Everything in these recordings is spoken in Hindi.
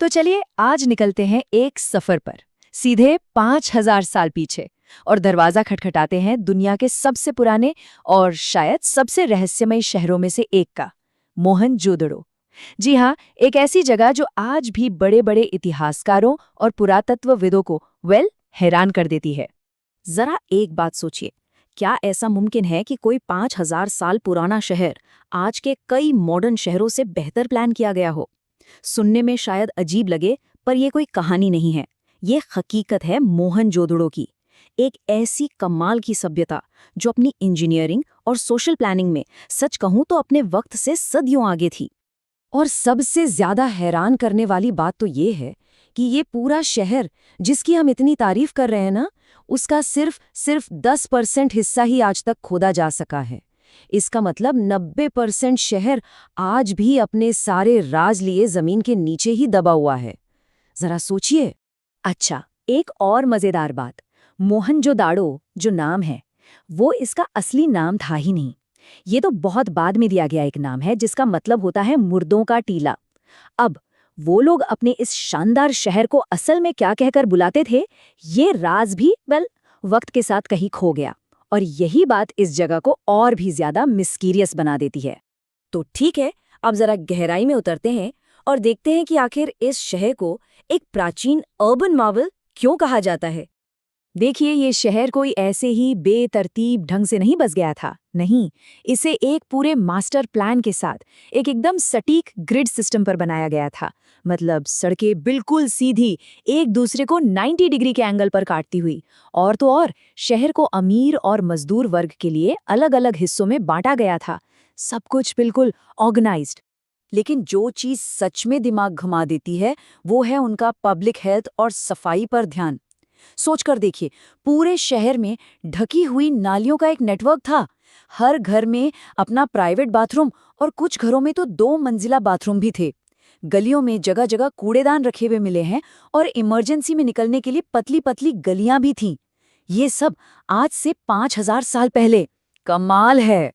तो चलिए आज निकलते हैं एक सफर पर, सीधे 5000 साल पीछे, और दरवाजा खटखटाते हैं दुनिया के सबसे पुराने और शायद सबसे रहस्यमय शहरों में से एक का, मोहनजोदड़ो। जी हाँ, एक ऐसी जगह जो आज भी बड़े बड़े इतिहासकारों और पुरातत्वविदों को हैरान कर देती है। जरा एक बात सोचिए, क्या ऐसा मुमकिन है कि कोई 5000 साल पुराना शहर आज के कई मॉडर्न शहरों से बेहतर प्लान किया गया हो? सुनने में शायद अजीब लगे, पर यह कोई कहानी नहीं है। ये हकीकत है मोहनजोदड़ो की, एक ऐसी कमाल की सभ्यता जो अपनी इंजीनियरिंग और सोशल प्लानिंग में सच कहूं तो अपने वक्त से सदियों आगे थी। और सबसे ज्यादा हैरान करने वाली बात तो ये है कि ये पूरा शहर जिसकी हम इतनी तारीफ कर रहे हैं ना, उसका सिर्फ 10% हिस्सा ही आज तक खोदा जा सका है। इसका मतलब 90% शहर आज भी अपने सारे राज लिए जमीन के नीचे ही दबा हुआ है। जरा सोचिए। अच्छा, एक और मजेदार बात, मोहनजोदाड़ो जो नाम है वो इसका असली नाम था ही नहीं। ये तो बहुत बाद में दिया गया एक नाम है जिसका मतलब होता है मुर्दों का टीला। अब वो लोग अपने इस शानदार शहर को असल में क्या कहकर बुलाते थे, ये राज भी वक्त के साथ कहीं खो गया, और यही बात इस जगह को और भी ज्यादा मिस्टीरियस बना देती है। तो ठीक है, अब जरा गहराई में उतरते हैं और देखते हैं कि आखिर इस शहर को एक प्राचीन अर्बन मार्वल क्यों कहा जाता है। देखिए, ये शहर कोई ऐसे ही बेतरतीब ढंग से नहीं बस गया था। नहीं, इसे एक पूरे मास्टर प्लान के साथ एक एकदम सटीक ग्रिड सिस्टम पर बनाया गया था। मतलब सड़कें बिल्कुल सीधी, एक दूसरे को 90 डिग्री के एंगल पर काटती हुई। और तो और, शहर को अमीर और मजदूर वर्ग के लिए अलग अलग हिस्सों में बांटा गया था। सब कुछ बिल्कुल ऑर्गेनाइज्ड। लेकिन जो चीज सच में दिमाग घुमा देती है वो है उनका पब्लिक हेल्थ और सफाई पर ध्यान। सोचकर देखिए, पूरे शहर में ढकी हुई नालियों का एक नेटवर्क था। हर घर में अपना प्राइवेट बाथरूम, और कुछ घरों में तो 2 मंजिला बाथरूम भी थे। गलियों में जगह जगह कूड़ेदान रखे हुए मिले हैं, और इमरजेंसी में निकलने के लिए पतली पतली गलियां भी थीं। ये सब आज से 5000 साल पहले। कमाल है।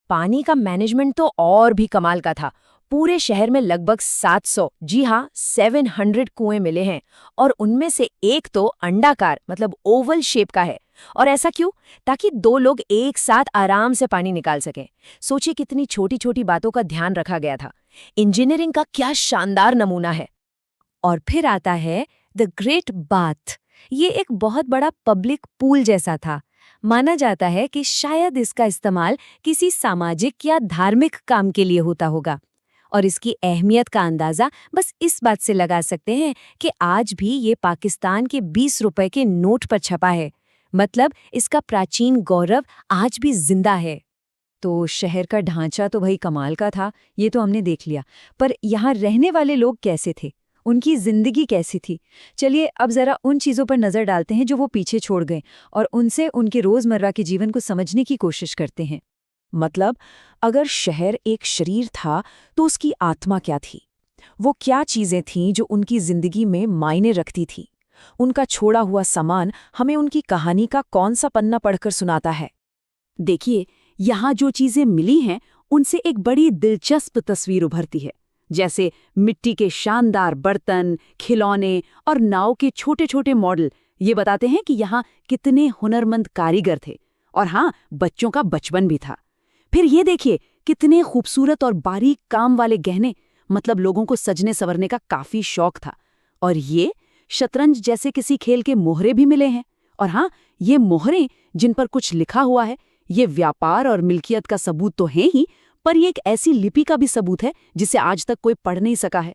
पानी का मैनेजमेंट तो और भी कमाल का था। पूरे शहर में लगभग 700, जी हाँ 700 कुएं मिले हैं, और उनमें से एक तो अंडाकार मतलब ओवल शेप का है। और ऐसा क्यों? ताकि 2 लोग एक साथ आराम से पानी निकाल सकें। सोचिए कितनी छोटी छोटी बातों का ध्यान रखा गया था। इंजीनियरिंग का क्या शानदार नमूना है। और फिर आता है द ग्रेट बाथ। ये एक बहुत बड़ा पब्लिक पूल जैसा था। माना जाता है कि शायद इसका इस्तेमाल किसी सामाजिक या धार्मिक काम के लिए होता होगा। और इसकी अहमियत का अंदाजा बस इस बात से लगा सकते हैं कि आज भी ये पाकिस्तान के 20 रुपए के नोट पर छपा है। मतलब इसका प्राचीन गौरव आज भी जिंदा है। तो शहर का ढांचा तो भाई कमाल का था, ये तो हमने देख लिया। पर यहाँ रहने वाले लोग कैसे थे? उनकी जिंदगी कैसी थी? चलिए अब जरा उन चीजों पर नजर डालते हैं जो वो पीछे छोड़ गए, और उनसे उनके रोजमर्रा के जीवन को समझने की कोशिश करते हैं। मतलब, अगर शहर एक शरीर था तो उसकी आत्मा क्या थी? वो क्या चीजें थीं जो उनकी जिंदगी में मायने रखती थी? उनका छोड़ा हुआ सामान हमें उनकी कहानी का कौन सा पन्ना पढ़कर सुनाता है? देखिए, यहाँ जो चीजें मिली हैं उनसे एक बड़ी दिलचस्प तस्वीर उभरती है। जैसे मिट्टी के शानदार बर्तन, खिलौने और नाव के छोटे छोटे मॉडल। ये बताते हैं कि यहाँ कितने हुनरमंद कारीगर थे। और हाँ, बच्चों का बचपन भी था। फिर ये देखिए, कितने खूबसूरत और बारीक काम वाले गहने। मतलब लोगों को सजने संवरने का काफी शौक था। और ये शतरंज जैसे किसी खेल के मोहरे भी मिले हैं। और हाँ, ये मोहरे जिन पर कुछ लिखा हुआ है, ये व्यापार और मिल्कियत का सबूत तो है ही, पर ये एक ऐसी लिपि का भी सबूत है जिसे आज तक कोई पढ़ नहीं सका है।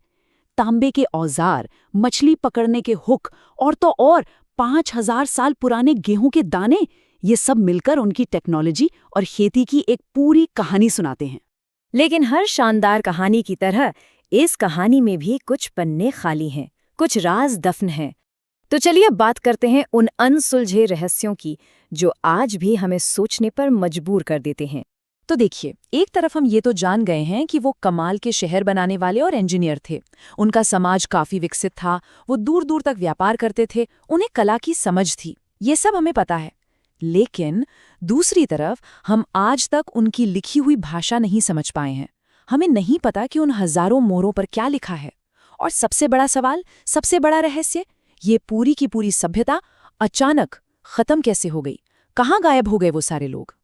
तांबे के औजार, मछली पकड़ने के हुक, और तो और 5000 साल पुराने गेहूं के दाने, ये सब मिलकर उनकी टेक्नोलॉजी और खेती की एक पूरी कहानी सुनाते हैं। लेकिन हर शानदार कहानी की तरह इस कहानी में भी कुछ पन्ने खाली हैं, कुछ राज दफन हैं। तो चलिए बात करते हैं उन अनसुलझे रहस्यों की जो आज भी हमें सोचने पर मजबूर कर देते हैं। तो देखिए, एक तरफ हम ये तो जान गए हैं कि वो कमाल के शहर बनाने वाले और इंजीनियर थे। उनका समाज काफी विकसित था, वो दूर दूर तक व्यापार करते थे, उन्हें कला की समझ थी। ये सब हमें पता है। लेकिन दूसरी तरफ हम आज तक उनकी लिखी हुई भाषा नहीं समझ पाए हैं। हमें नहीं पता कि उन हजारों मोहरों पर क्या लिखा है, और सबसे बड़ा सवाल, सबसे बड़ा रहस्य, ये पूरी की पूरी सभ्यता अचानक खत्म कैसे हो गई? कहाँ गायब हो गए वो सारे लोग?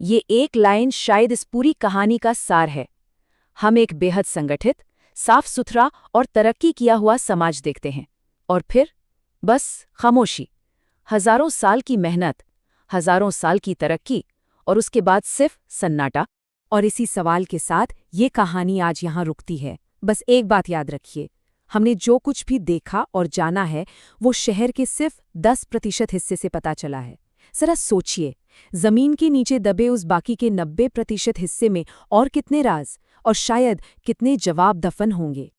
ये एक लाइन शायद इस पूरी कहानी का सार है। हम एक बेहद संगठित, साफ सुथरा और तरक्की किया हुआ समाज देखते हैं, और फिर बस खामोशी। हजारों साल की मेहनत, हजारों साल की तरक्की, और उसके बाद सिर्फ सन्नाटा। और इसी सवाल के साथ ये कहानी आज यहाँ रुकती है। बस एक बात याद रखिए, हमने जो कुछ भी देखा और जाना है वो शहर के सिर्फ 10% हिस्से से पता चला है। जरा सोचिए, जमीन के नीचे दबे उस बाकी के 90% हिस्से में और कितने राज और शायद कितने जवाब दफन होंगे।